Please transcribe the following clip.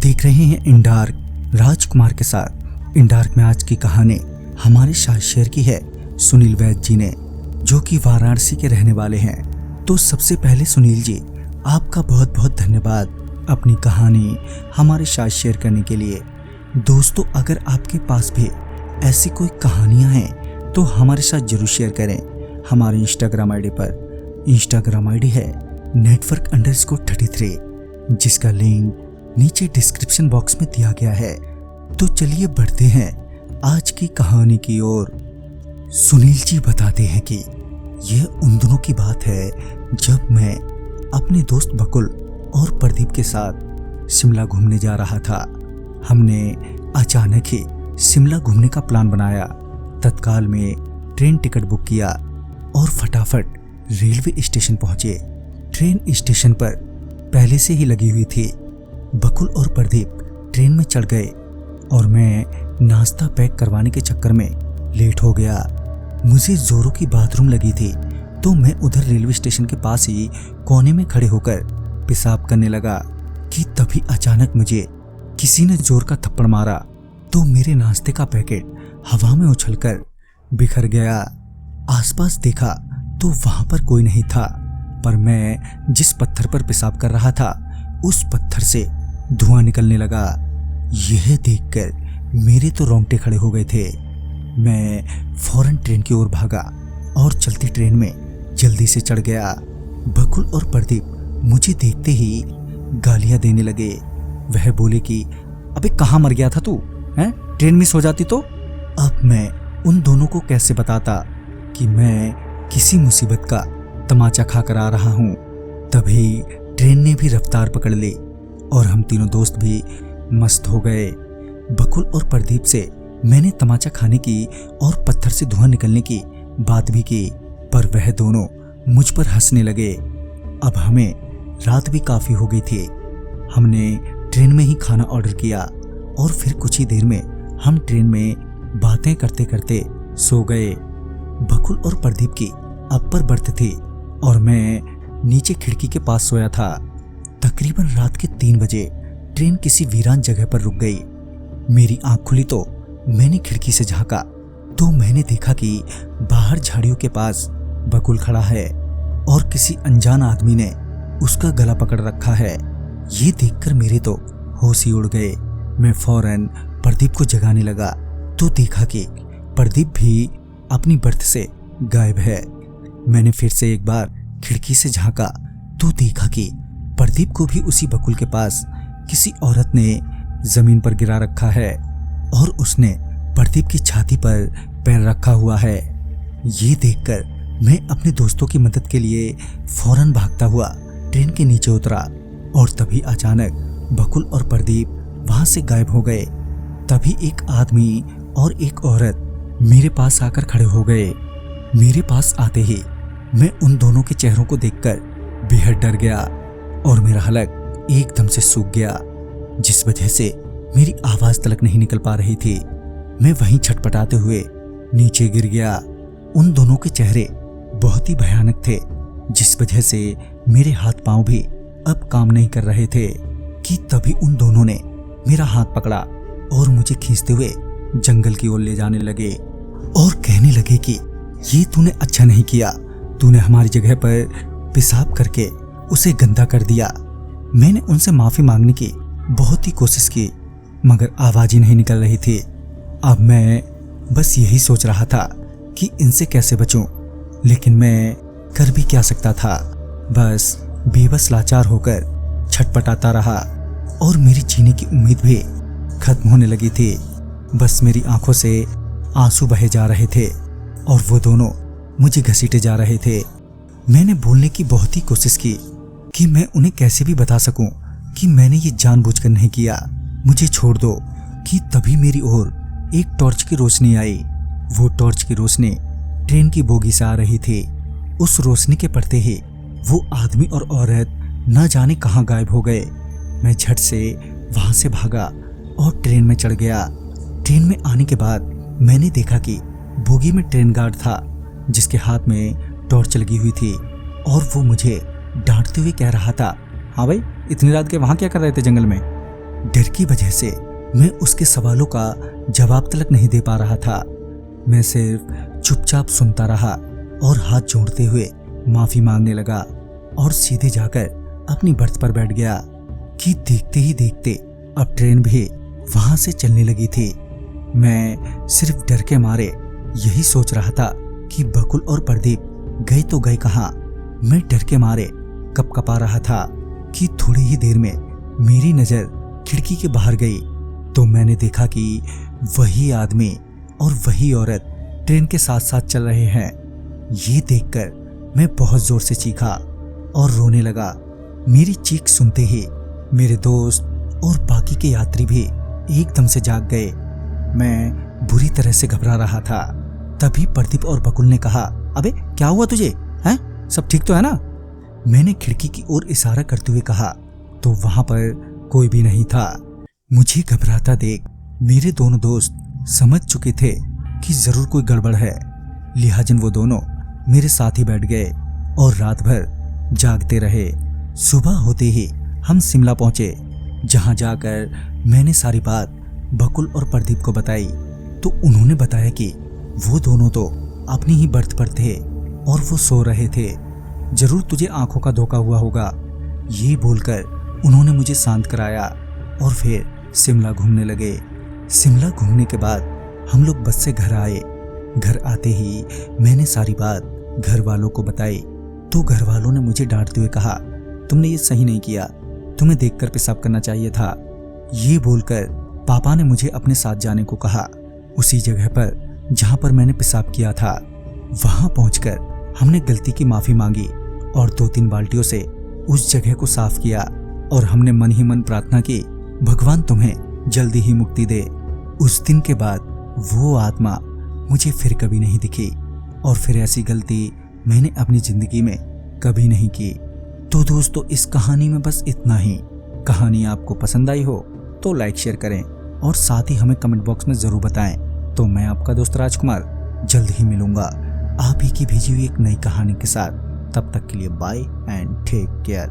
देख रहे हैं इन डार्क राजकुमार के साथ। इन डार्क में आज की कहानी हमारे साथ शेयर की है सुनील वैद्य जी ने, जो कि वाराणसी के रहने वाले हैं। तो सबसे पहले सुनील जी, आपका बहुत बहुत धन्यवाद अपनी कहानी हमारे साथ शेयर करने के लिए। दोस्तों, अगर आपके पास भी ऐसी कोई कहानियां हैं तो हमारे साथ जरूर शेयर करें। हमारे इंस्टाग्राम आईडी पर, इंस्टाग्राम आईडी है network_33, जिसका लिंक नीचे डिस्क्रिप्शन बॉक्स में दिया गया है। तो चलिए बढ़ते हैं आज की कहानी की ओर। सुनील जी बताते हैं कि यह उन दिनों की बात है जब मैं अपने दोस्त बकुल और प्रदीप के साथ शिमला घूमने जा रहा था। हमने अचानक ही शिमला घूमने का प्लान बनाया, तत्काल में ट्रेन टिकट बुक किया और फटाफट रेलवे स्टेशन पहुंचे। ट्रेन स्टेशन पर पहले से ही लगी हुई थी। बकुल और प्रदीप ट्रेन में चढ़ गए और मैं नाश्ता पैक करवाने के चक्कर में लेट हो गया। मुझे जोरों की बाथरूम लगी थी, तो मैं उधर रेलवे स्टेशन के पास ही कोने में खड़े होकर पेशाब करने लगा कि तभी अचानक मुझे किसी ने जोर का थप्पड़ मारा, तो मेरे नाश्ते का पैकेट हवा में उछलकर बिखर गया। आसपास देखा तो वहां पर कोई नहीं था, पर मैं जिस पत्थर पर पेशाब कर रहा था उस पत्थर से धुआं निकलने लगा। यह देखकर मेरे तो रोंगटे खड़े हो गए थे। मैं फौरन ट्रेन की ओर भागा और चलती ट्रेन में जल्दी से चढ़ गया। बकुल और प्रदीप मुझे देखते ही गालियां देने लगे। वह बोले कि अबे कहाँ मर गया था तू, हैं? ट्रेन मिस हो जाती तो। अब मैं उन दोनों को कैसे बताता कि मैं किसी मुसीबत का तमाचा खाकर आ रहा हूँ। तभी ट्रेन ने भी रफ्तार पकड़ ली और हम तीनों दोस्त भी मस्त हो गए। बकुल और प्रदीप से मैंने तमाचा खाने की और पत्थर से धुआं निकलने की बात भी की, पर वह दोनों मुझ पर हंसने लगे। अब हमें रात भी काफी हो गई थी। हमने ट्रेन में ही खाना ऑर्डर किया और फिर कुछ ही देर में हम ट्रेन में बातें करते करते सो गए। बकुल और प्रदीप की अपर बर्थ थी और मैं नीचे खिड़की के पास सोया था। तकरीबन रात के 3 बजे ट्रेन किसी वीरान जगह पर रुक गई। मेरी आंख खुली तो मैंने खिड़की से झांका तो मैंने देखा कि बाहर झाड़ियों के पास बकुल खड़ा है और किसी अनजान आदमी ने उसका गला पकड़ रखा है। ये देखकर मेरे तो होश ही उड़ गए। मैं फौरन प्रदीप को जगाने लगा तो देखा कि प्रदीप भी अपनी बर्थ से गायब है। मैंने फिर से एक बार खिड़की से झांका तो देखा कि प्रदीप को भी उसी बकुल के पास किसी औरत ने जमीन पर गिरा रखा है और उसने प्रदीप की छाती पर पैर रखा हुआ है। ये देखकर मैं अपने दोस्तों की मदद के लिए फौरन भागता हुआ ट्रेन के नीचे उतरा और तभी अचानक बकुल और प्रदीप वहां से गायब हो गए। तभी एक आदमी और एक औरत मेरे पास आकर खड़े हो गए। मेरे पास आते ही मैं उन दोनों के चेहरों को देखकर बेहद डर गया और मेरा हलक एकदम से सूख गया, जिस वजह से मेरी आवाज तलक नहीं निकल पा रही थी। मैं वहीं छटपटाते हुए नीचे गिर गया। उन दोनों के चेहरे बहुत ही भयानक थे, जिस वजह से मेरे हाथ पांव भी अब काम नहीं कर रहे थे कि तभी उन दोनों ने मेरा हाथ पकड़ा और मुझे खींचते हुए जंगल की ओर ले जाने लगे और कहने लगे कि ये तूने अच्छा नहीं किया, तूने हमारी जगह पर पेशाब करके उसे गंदा कर दिया। मैंने उनसे माफी मांगने की बहुत ही कोशिश की, मगर आवाज ही नहीं निकल रही थी। अब मैं बस यही सोच रहा था कि इनसे कैसे बचूं, लेकिन मैं कर भी क्या सकता था। बस बेबस लाचार होकर छटपटाता रहा और मेरी जीने की उम्मीद भी खत्म होने लगी थी। बस मेरी आंखों से आंसू बहे जा रहे थे और वो दोनों मुझे घसीटे जा रहे थे। मैंने बोलने की बहुत ही कोशिश की कि मैं उन्हें कैसे भी बता सकूं कि मैंने ये जानबूझकर नहीं किया, मुझे छोड़ दो। कि तभी मेरी ओर एक टॉर्च की रोशनी आई। वो टॉर्च की रोशनी ट्रेन की बोगी से आ रही थी। उस रोशनी के पड़ते ही वो आदमी और औरत न जाने कहां गायब हो गए। मैं झट से वहां से भागा और ट्रेन में चढ़ गया। ट्रेन में आने के बाद मैंने देखा कि बोगी में ट्रेन गार्ड था, जिसके हाथ में टॉर्च लगी हुई थी और वो मुझे डांटते हुए कह रहा था, हाँ भाई, इतनी रात के वहां क्या कर रहे थे जंगल में? डर की वजह से मैं उसके सवालों का जवाब तक नहीं दे पा रहा था। मैं सिर्फ चुपचाप सुनता रहा और हाथ जोड़ते हुए माफी मांगने लगा और सीधे जाकर अपनी बर्थ पर बैठ गया कि देखते ही देखते अब ट्रेन भी वहां से चलने लगी थी। मैं सिर्फ डर के मारे यही सोच रहा था कि बकुल और प्रदीप गए तो गए कहाँ। मैं डर के मारे कपकपा रहा था कि थोड़ी ही देर में मेरी नजर खिड़की के बाहर गई तो मैंने देखा कि वही आदमी और वही औरत ट्रेन के साथ साथ चल रहे हैं। ये देखकर मैं बहुत जोर से चीखा और रोने लगा। मेरी चीख सुनते ही मेरे दोस्त और बाकी के यात्री भी एकदम से जाग गए। मैं बुरी तरह से घबरा रहा था। तभी प्रदीप और बकुल ने कहा, अबे क्या हुआ तुझे? हैं? सब ठीक तो है ना? मैंने खिड़की की ओर इशारा करते हुए कहा तो वहां पर कोई भी नहीं था। मुझे घबराता देख मेरे दोनों दोस्त समझ चुके थे कि जरूर कोई गड़बड़ है। लिहाजन वो दोनों मेरे साथ ही बैठ गए और रात भर जागते रहे। सुबह होते ही हम शिमला पहुंचे, जहां जाकर मैंने सारी बात बकुल और प्रदीप को बताई तो उन्होंने बताया कि वो दोनों तो अपनी ही बर्थ पर थे और वो सो रहे थे। जरूर तुझे आंखों का धोखा हुआ होगा। ये बोलकर उन्होंने मुझे शांत कराया और फिर शिमला घूमने लगे। शिमला घूमने के बाद हम लोग बस से घर आए। घर आते ही मैंने सारी बात घर वालों को बताई तो घर वालों ने मुझे डांटते हुए कहा, तुमने ये सही नहीं किया, तुम्हें देखकर पेशाब करना चाहिए था। ये बोलकर पापा ने मुझे अपने साथ जाने को कहा। उसी जगह पर जहां पर मैंने पेशाब किया था वहां पहुंचकर हमने गलती की माफी मांगी और 2-3 बाल्टियों से उस जगह को साफ किया और हमने मन ही मन प्रार्थना की, भगवान तुम्हें जल्दी ही मुक्ति दे। उस दिन के बाद वो आत्मा मुझे फिर कभी नहीं दिखी और फिर ऐसी गलती मैंने अपनी जिंदगी में कभी नहीं की। तो दोस्तों, इस कहानी में बस इतना ही। कहानी आपको पसंद आई हो तो लाइक शेयर करें और साथ ही हमें कमेंट बॉक्स में जरूर बताएं। तो मैं आपका दोस्त राजकुमार जल्द ही मिलूंगा आप ही की भेजी हुई एक नई कहानी के साथ। तब तक के लिए बाय एंड टेक केयर।